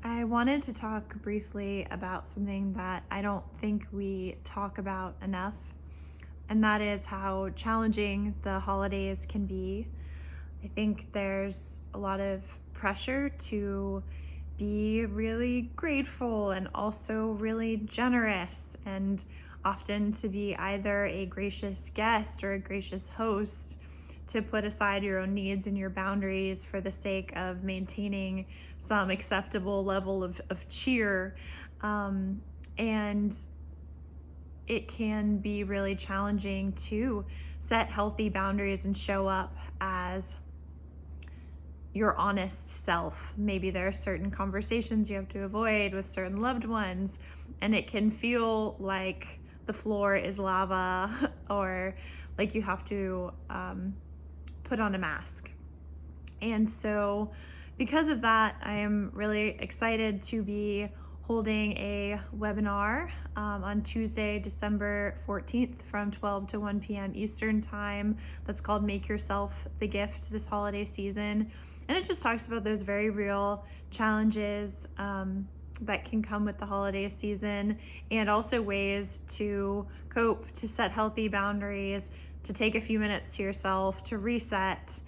I wanted to talk briefly about something that I don't think we talk about enough, and that is how challenging the holidays can be. I think there's a lot of pressure to be really grateful and also really generous, and often to be either a gracious guest or a gracious host, to put aside your own needs and your boundaries for the sake of maintaining some acceptable level of cheer. And it can be really challenging to set healthy boundaries and show up as your honest self. Maybe there are certain conversations you have to avoid with certain loved ones, and it can feel like the floor is lava or like you have to put on a mask. And so, because of that, I am really excited to be holding a webinar on Tuesday, December 14th from 12 to 1 p.m. Eastern Time. That's called Make Yourself the Gift this holiday season. And it just talks about those very real challenges that can come with the holiday season, and also ways to cope, to set healthy boundaries, to take a few minutes to yourself, to reset,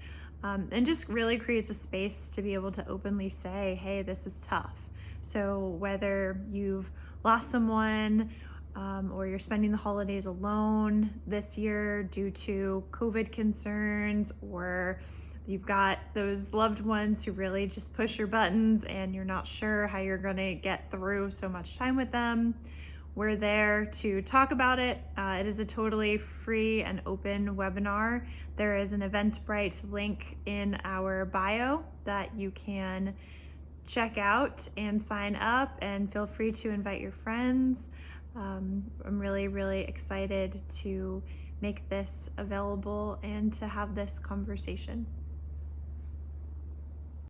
and just really creates a space to be able to openly say, hey, this is tough. So whether you've lost someone or you're spending the holidays alone this year due to COVID concerns, or you've got those loved ones who really just push your buttons and you're not sure how you're going to get through so much time with them, we're there to talk about it. It is a totally free and open webinar. There is an Eventbrite link in our bio that you can check out and sign up, and feel free to invite your friends. I'm really, really excited to make this available and to have this conversation.